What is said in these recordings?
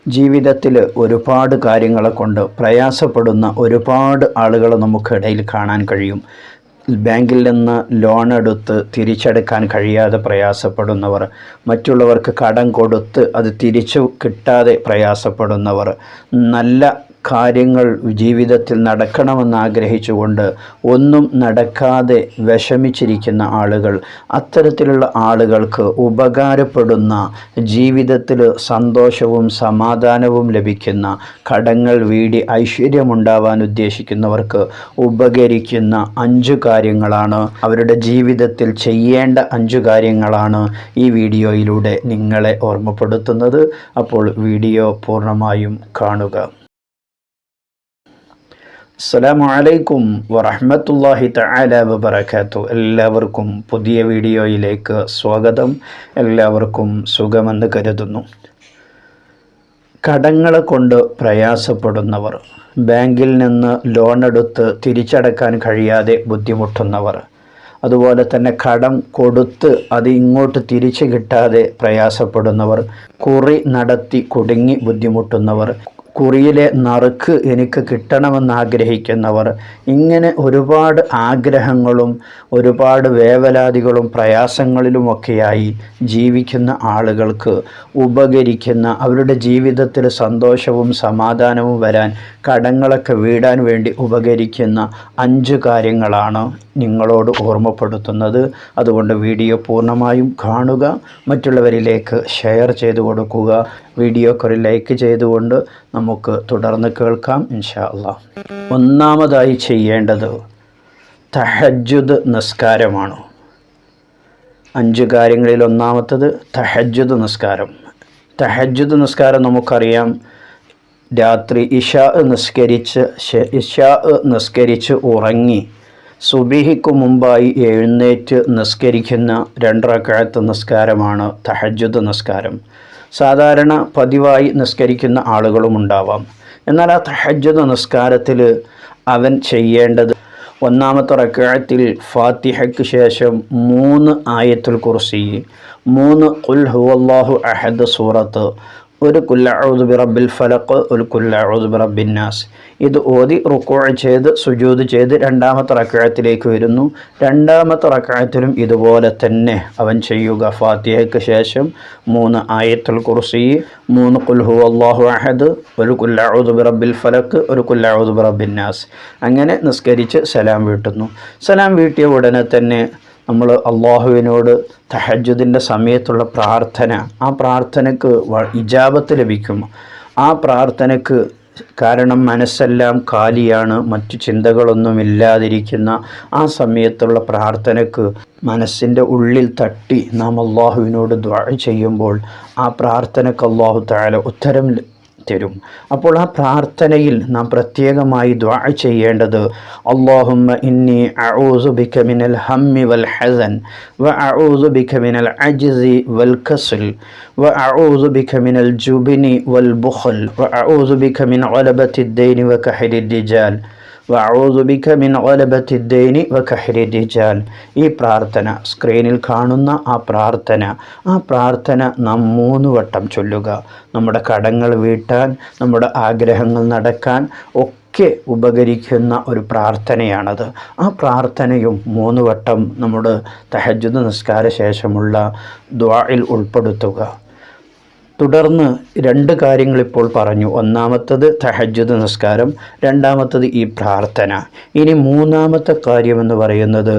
ജീവിതത്തിൽ ഒരുപാട് കാര്യങ്ങളെ കൊണ്ട് പ്രയാസപ്പെടുന്ന ഒരുപാട് ആളുകൾ നമുക്കിടയിൽ കാണാൻ കഴിയും. ബാങ്കിൽ നിന്ന് ലോൺ എടുത്ത് തിരിച്ചടക്കാൻ കഴിയാതെ പ്രയാസപ്പെടുന്നവർ, മറ്റുള്ളവർക്ക് കടം കൊടുത്ത് അത് തിരിച്ചു കിട്ടാതെ പ്രയാസപ്പെടുന്നവർ, നല്ല കാര്യങ്ങൾ ജീവിതത്തിൽ നടക്കണമെന്ന് ആഗ്രഹിച്ചുകൊണ്ട് ഒന്നും നടക്കാതെ വിഷമിച്ചിരിക്കുന്ന ആളുകൾ, അത്തരത്തിലുള്ള ആളുകൾക്ക് ഉപകാരപ്പെടുന്ന, ജീവിതത്തിൽ സന്തോഷവും സമാധാനവും ലഭിക്കുന്ന, കടങ്ങൾ വീടി ഐശ്വര്യമുണ്ടാവാൻ ഉദ്ദേശിക്കുന്നവർക്ക് ഉപകരിക്കുന്ന 5 കാര്യങ്ങളാണ്, അവരുടെ ജീവിതത്തിൽ ചെയ്യേണ്ട 5 കാര്യങ്ങളാണ് ഈ വീഡിയോയിലൂടെ നിങ്ങളെ ഓർമ്മപ്പെടുത്തുന്നത്. അപ്പോൾ വീഡിയോ പൂർണ്ണമായും കാണുക. അസ്സലാമു അലൈക്കും വറഹ്മത്തുള്ളാഹി തആല വബറകാതുഹു. എല്ലാവർക്കും പുതിയ വീഡിയോയിലേക്ക് സ്വാഗതം. എല്ലാവർക്കും സുഖമെന്ന് കരുതുന്നു. കടങ്ങളെ കൊണ്ട് പ്രയാസപ്പെടുന്നവർ, ബാങ്കിൽ നിന്ന് ലോൺ എടുത്ത് തിരിച്ചടക്കാൻ കഴിയാതെ ബുദ്ധിമുട്ടുന്നവർ, അതുപോലെ തന്നെ കടം കൊടുത്ത് അത് ഇങ്ങോട്ട് തിരിച്ചു കിട്ടാതെ പ്രയാസപ്പെടുന്നവർ, കുറി നടത്തി കുടുങ്ങി ബുദ്ധിമുട്ടുന്നവർ, കുറിയിലെ നറുക്ക് എനിക്ക് കിട്ടണമെന്ന് ആഗ്രഹിക്കുന്നവർ, ഇങ്ങനെ ഒരുപാട് ആഗ്രഹങ്ങളും ഒരുപാട് വേവലാതികളും പ്രയാസങ്ങളിലുമൊക്കെയായി ജീവിക്കുന്ന ആളുകൾക്ക് ഉപകരിക്കുന്ന, അവരുടെ ജീവിതത്തിൽ സന്തോഷവും സമാധാനവും വരാൻ, കടങ്ങളൊക്കെ വീടാൻ വേണ്ടി ഉപകരിക്കുന്ന 5 കാര്യങ്ങളാണ് നിങ്ങളോട് ഓർമ്മപ്പെടുത്തുന്നത്. അതുകൊണ്ട് വീഡിയോ പൂർണ്ണമായും കാണുക, മറ്റുള്ളവരിലേക്ക് ഷെയർ ചെയ്തു കൊടുക്കുക. വീഡിയോക്കൊരു ലൈക്ക് ചെയ്തുകൊണ്ട് നമുക്ക് തുടർന്ന് കേൾക്കാം ഇൻഷാ അല്ലാഹ്. ഒന്നാമതായി ചെയ്യേണ്ടത് തഹജ്ജുദ് നിസ്കാരമാണ്. 5 കാര്യങ്ങളിൽ ഒന്നാമത്തത് തഹജ്ജുദ് നിസ്കാരം. തഹജ്ജുദ് നിസ്കാരം നമുക്കറിയാം, രാത്രി ഇശാ നിസ്കരിച്ച് ഉറങ്ങി സുബഹിക്ക് മുമ്പായി എഴുന്നേറ്റ് നിസ്കരിക്കുന്ന 2 റക്അത്ത് നിസ്കാരമാണ് തഹജ്ജുദ് നിസ്കാരം. സാധാരണ പതിവായി നിസ്കരിക്കുന്ന ആളുകളും ഉണ്ടാവാം. എന്നാൽ ആ തഹജ്ജുദ് നിസ്കാരത്തിൽ അവൻ ചെയ്യേണ്ടത്, ഒന്നാമത്തെ റക്അത്തിൽ ഫാത്തിഹയ്ക്ക് ശേഷം 3 ആയത്തുൽ കുർസി, 3 ഖുൽ ഹുവല്ലാഹു അഹദ് സൂറത്ത്, 1 ഖുൽ അഊദു ബിറബ്ബിൽ ഫലഖ്, 1 ഖുൽ അഊദു ബിറബ്ബിൻ നാസ്. ഇത് ഓതി റുകൂഅ് ചെയ്ത് സുജൂദ് ചെയ്ത് 2ാമത്തെ റക്അത്തിലേക്ക് വരുന്നു. 2ാമത്തെ റക്അത്തിലും ഇതുപോലെ തന്നെ അവൻ ചെയ്യുക. ഫാത്തിഹയ്ക്ക് ശേഷം 3 ആയത്തുൽ കുർസി, 3 ഖുൽ ഹുവല്ലാഹു അഹദ്, 1 ഖുൽ അഊദു ബിറബ്ബിൽ ഫലഖ്, 1 ഖുൽ അഊദു ബിറബ്ബിൻ നാസ്. അങ്ങനെ നിസ്കരിച്ച് സലാം വീട്ടുന്നു. സലാം വീട്ടിയ ഉടനെ തന്നെ നമ്മൾ അള്ളാഹുവിനോട് തഹജ്ജുദിൻ്റെ സമയത്തുള്ള പ്രാർത്ഥന, ആ പ്രാർത്ഥനയ്ക്ക് ഇജാബത്ത് ലഭിക്കും. ആ പ്രാർത്ഥനയ്ക്ക് കാരണം മനസ്സെല്ലാം കാലിയാണ്, മറ്റു ചിന്തകളൊന്നുമില്ലാതിരിക്കുന്ന ആ സമയത്തുള്ള പ്രാർത്ഥനയ്ക്ക് മനസ്സിൻ്റെ ഉള്ളിൽ തട്ടി നാം അള്ളാഹുവിനോട് ദുആ ചെയ്യുമ്പോൾ ആ പ്രാർത്ഥനയ്ക്ക് അള്ളാഹു തആല ഉത്തരം തരും. അപ്പോൾ ആ പ്രാർത്ഥനയിൽ നാം പ്രത്യേകമായി ദുആ ചെയ്യേണ്ടത്, അല്ലാഹുമ്മ ഇന്നി അഊസു ബിക മിനൽ ഹമ്മി വൽ ഹസൻ വ അഊസു ബിക മിനൽ അജ്സി വൽ കസ്ൽ വ അഊസു ബിക മിനൽ ജുബ്നി വൽ ബുഖൽ വ അഊസു ബിക മിൻ ഗലബത്തിദ് ദൈനി വ കഹ്രിദ് റിജാൽ വഅഊദു ബിക മിൻ ഗലബത്തിദ് ദൈനി വ കഹ്രിദ് റിജാൽ. ഈ പ്രാർത്ഥന, സ്ക്രീനിൽ കാണുന്ന ആ പ്രാർത്ഥന നാം 3 വട്ടം ചൊല്ലുക. നമ്മുടെ കടങ്ങൾ വീട്ടാൻ, നമ്മുടെ ആഗ്രഹങ്ങൾ നടക്കാൻ ഒക്കെ ഉപകരിക്കുന്ന ഒരു പ്രാർത്ഥനയാണത്. ആ പ്രാർത്ഥനയും 3 വട്ടം നമ്മുടെ തഹജ്ജുദ് നിസ്കാര ശേഷമുള്ള ദുആയിൽ ഉൾപ്പെടുത്തുക. തുടർന്ന് 2 കാര്യങ്ങൾ ഇപ്പോൾ പറഞ്ഞു. ഒന്നാമത്തത് തഹജ്ജുദ് നിസ്കാരം, 2ാമത്തത് ഈ പ്രാർത്ഥന. ഇനി 3ാമത്തെ കാര്യമെന്ന് പറയുന്നത്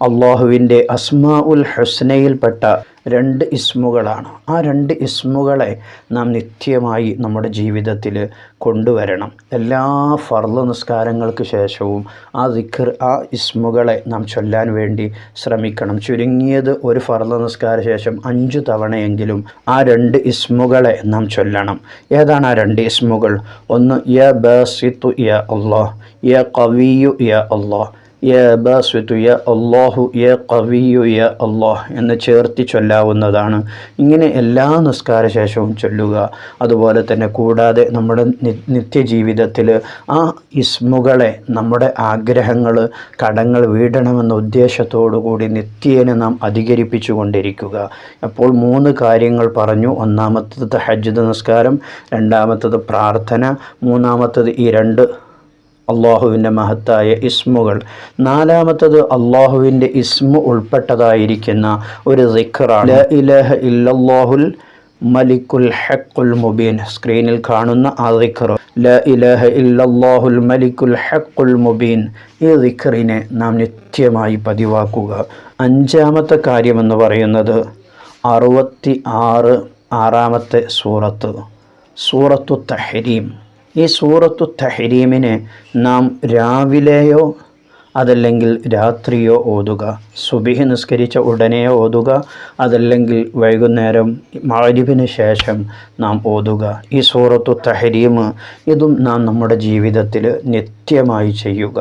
അള്ളാഹുവിൻ്റെ അസ്മാഉൽ ഹുസ്നയിൽപ്പെട്ട 2 ഇസ്മുകളാണ്. ആ 2 ഇസ്മുകളെ നാം നിത്യമായി നമ്മുടെ ജീവിതത്തിൽ കൊണ്ടുവരണം. എല്ലാ ഫർള് നിസ്കാരങ്ങൾക്ക് ശേഷവും ആ ദിക്ർ, ആ ഇസ്മുകളെ നാം ചൊല്ലാൻ വേണ്ടി ശ്രമിക്കണം. ചുരുങ്ങിയത് ഒരു ഫർള് നിസ്കാര ശേഷം 5 തവണയെങ്കിലും ആ 2 ഇസ്മുകളെ നാം ചൊല്ലണം. ഏതാണ് ആ 2 ഇസ്മുകൾ? ഒന്ന് യാ ബാസിത്തു യാ അല്ലാഹ്, യാ ഖവിയ്യു യാ അല്ലാഹ്. യാ ബാസിതു യാ അല്ലാഹു യാ ഖവിയ്യു യാ അല്ലാഹ് എന്ന് ചേർത്തി ചൊല്ലാവുന്നതാണ്. ഇങ്ങനെ എല്ലാ നിസ്കാര ശേഷവും ചൊല്ലുക. അതുപോലെ തന്നെ കൂടാതെ നമ്മുടെ നിത്യജീവിതത്തിൽ ആ ഇസ്മുകളെ നമ്മുടെ ആഗ്രഹങ്ങൾ കടങ്ങൾ വീടണമെന്ന ഉദ്ദേശത്തോടു കൂടി നിത്യേന നാം അധികരിപ്പിച്ചു കൊണ്ടിരിക്കുക. അപ്പോൾ 3 കാര്യങ്ങൾ പറഞ്ഞു. ഒന്നാമത്തത് തഹജ്ജുദ് നിസ്കാരം, രണ്ടാമത്തത് പ്രാർത്ഥന, മൂന്നാമത്തത് ഈ 2 അള്ളാഹുവിൻ്റെ മഹത്തായ ഇസ്മുകൾ, നാലാമത്തത് അള്ളാഹുവിൻ്റെ ഇസ്മു ഉൾപ്പെട്ടതായിരിക്കുന്ന ഒരു സിക്റാണ് ലാ ഇലാഹ ഇല്ലല്ലാഹുൽ മലിക്കുൽ ഹഖുൽ മുബീൻ. സ്ക്രീനിൽ കാണുന്ന ആ സിക്ർ ലാ ഇലാഹ ഇല്ലല്ലാഹുൽ മലിക്കുൽ ഹഖുൽ മുബീൻ, ഈ സിക്റിനെ നാം നിത്യമായി പതിവാക്കുക. 5-ാമത്തെ കാര്യമെന്ന് പറയുന്നത് 66-ാമത്തെ സൂറത്തു തഹ്രീം. ഈ സൂറത്തു തഹ്രീമിനെ നാം രാവിലെയോ അതല്ലെങ്കിൽ രാത്രിയോ ഓതുക. സുബിഹ് നിസ്കരിച്ച ഉടനെയോ ഓതുക, അതല്ലെങ്കിൽ വൈകുന്നേരം മഗ്‌രിബിന് ശേഷം നാം ഓതുക. ഈ സൂറത്തു തഹ്രീം ഇതും നാം നമ്മുടെ ജീവിതത്തിൽ നിത്യമായി ചെയ്യുക.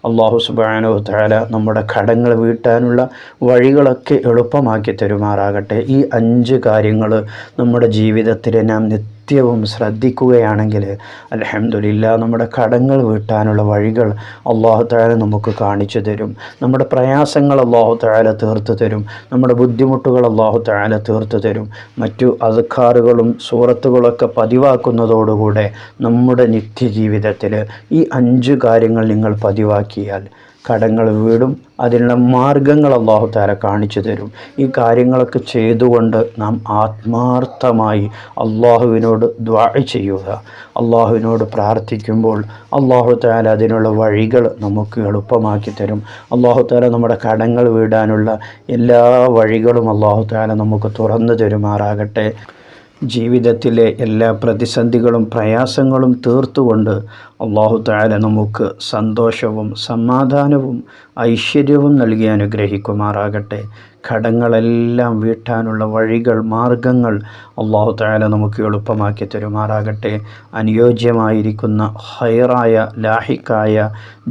അല്ലാഹു സുബ്ഹാനഹു വ തആല നമ്മുടെ കടങ്ങൾ വീട്ടാനുള്ള വഴികളൊക്കെ എളുപ്പമാക്കി തരുമാറാകട്ടെ. ഈ 5 കാര്യങ്ങൾ നമ്മുടെ ജീവിതത്തിൽ നാം നിത്യവും ശ്രദ്ധിക്കുകയാണെങ്കിൽ അൽഹംദുലില്ലാ നമ്മുടെ കടങ്ങൾ വീട്ടാനുള്ള വഴികൾ അല്ലാഹു തആല നമുക്ക് കാണിച്ചു തരും. നമ്മുടെ പ്രയാസങ്ങൾ അല്ലാഹു തആല തീർത്തു തരും. നമ്മുടെ ബുദ്ധിമുട്ടുകൾ അല്ലാഹു തആല തീർത്തു തരും. മറ്റു അദ്കാറുകളും സൂറത്തുകളൊക്കെ പതിവാക്കുന്നതോടുകൂടെ നമ്മുടെ നിത്യജീവിതത്തിൽ ഈ 5 കാര്യങ്ങൾ നിങ്ങൾ പതിവാക്കിയാൽ കടങ്ങൾ വീടും. അതിനുള്ള മാർഗങ്ങൾ അല്ലാഹു തആല കാണിച്ചു തരും. ഈ കാര്യങ്ങളൊക്കെ ചെയ്തുകൊണ്ട് നാം ആത്മാർത്ഥമായി അല്ലാഹുവിനോട് ദുആ ചെയ്യുക. അല്ലാഹുവിനോട് പ്രാർത്ഥിക്കുമ്പോൾ അല്ലാഹു തആല അതിനുള്ള വഴികൾ നമുക്ക് എളുപ്പമാക്കി തരും. അല്ലാഹു തആല നമ്മുടെ കടങ്ങൾ വീടാനുള്ള എല്ലാ വഴികളും അല്ലാഹു തആല നമുക്ക് തുറന്നു തരുമാറാകട്ടെ. ജീവിതത്തിലെ എല്ലാ പ്രതിസന്ധികളും പ്രയാസങ്ങളും തീർത്തുകൊണ്ട് അല്ലാഹു തആല നമുക്ക് സന്തോഷവും സമാധാനവും ഐശ്വര്യവും നൽകി അനുഗ്രഹിക്കുമാറാകട്ടെ. കടങ്ങളെല്ലാം വീട്ടാനുള്ള വഴികൾ മാർഗങ്ങൾ അല്ലാഹു തആല നമുക്ക് എളുപ്പമാക്കി തരുമാറാകട്ടെ. അനുയോജ്യമായിരിക്കുന്ന ഹൈറായ ലാഹിക്കായ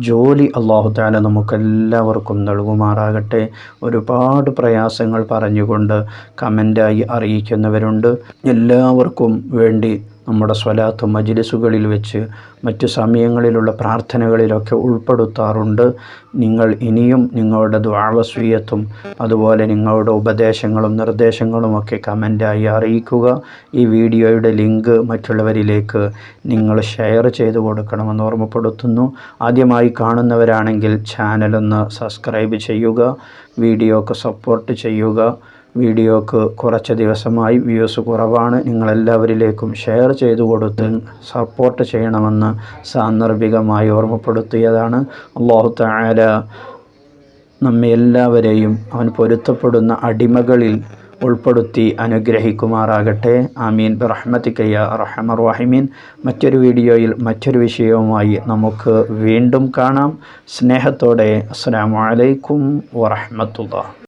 ജോലി അല്ലാഹു തആല നമുക്കെല്ലാവർക്കും നൽകുമാറാകട്ടെ. ഒരുപാട് പ്രയാസങ്ങൾ പറഞ്ഞുകൊണ്ട് കമൻ്റായി അറിയിക്കുന്നവരുണ്ട്. എല്ലാവർക്കും വേണ്ടി നമ്മുടെ സ്വലാത്ത് മജ്‌ലിസുകളിൽ വെച്ച് മറ്റു സമയങ്ങളിലുള്ള പ്രാർത്ഥനകളിലൊക്കെ ഉൾപ്പെടുത്താറുണ്ട്. നിങ്ങൾ ഇനിയും നിങ്ങളുടെ ദുആ വസിയ്യത്തും അതുപോലെ നിങ്ങളുടെ ഉപദേശങ്ങളും നിർദ്ദേശങ്ങളുമൊക്കെ കമൻ്റായി അറിയിക്കുക. ഈ വീഡിയോയുടെ ലിങ്ക് മറ്റുള്ളവരിലേക്ക് നിങ്ങൾ ഷെയർ ചെയ്ത് കൊടുക്കണമെന്ന് ഓർമ്മപ്പെടുത്തുന്നു. ആദ്യമായി കാണുന്നവരാണെങ്കിൽ ചാനലൊന്ന് സബ്സ്ക്രൈബ് ചെയ്യുക, വീഡിയോക്ക് സപ്പോർട്ട് ചെയ്യുക. വീഡിയോക്ക് കുറച്ച് ദിവസമായി വ്യൂസ് കുറവാണ്. നിങ്ങളെല്ലാവരിലേക്കും ഷെയർ ചെയ്തു കൊടുത്ത് സപ്പോർട്ട് ചെയ്യണമെന്ന് സാന്ദർഭികമായി ഓർമ്മപ്പെടുത്തിയതാണ്. അല്ലാഹു തആല നമ്മെ എല്ലാവരെയും അവൻ പൊരുത്തപ്പെടുന്ന അടിമകളിൽ ഉൾപ്പെടുത്തി അനുഗ്രഹിക്കുമാറാകട്ടെ. ആമീൻ ബിറഹ്മതിക യാ അർഹമർ റഹീമീൻ. മറ്റൊരു വീഡിയോയിൽ മറ്റൊരു വിഷയവുമായി നമുക്ക് വീണ്ടും കാണാം. സ്നേഹത്തോടെ അസ്സലാമു അലൈക്കും വറഹ്മത്തുള്ളാഹി.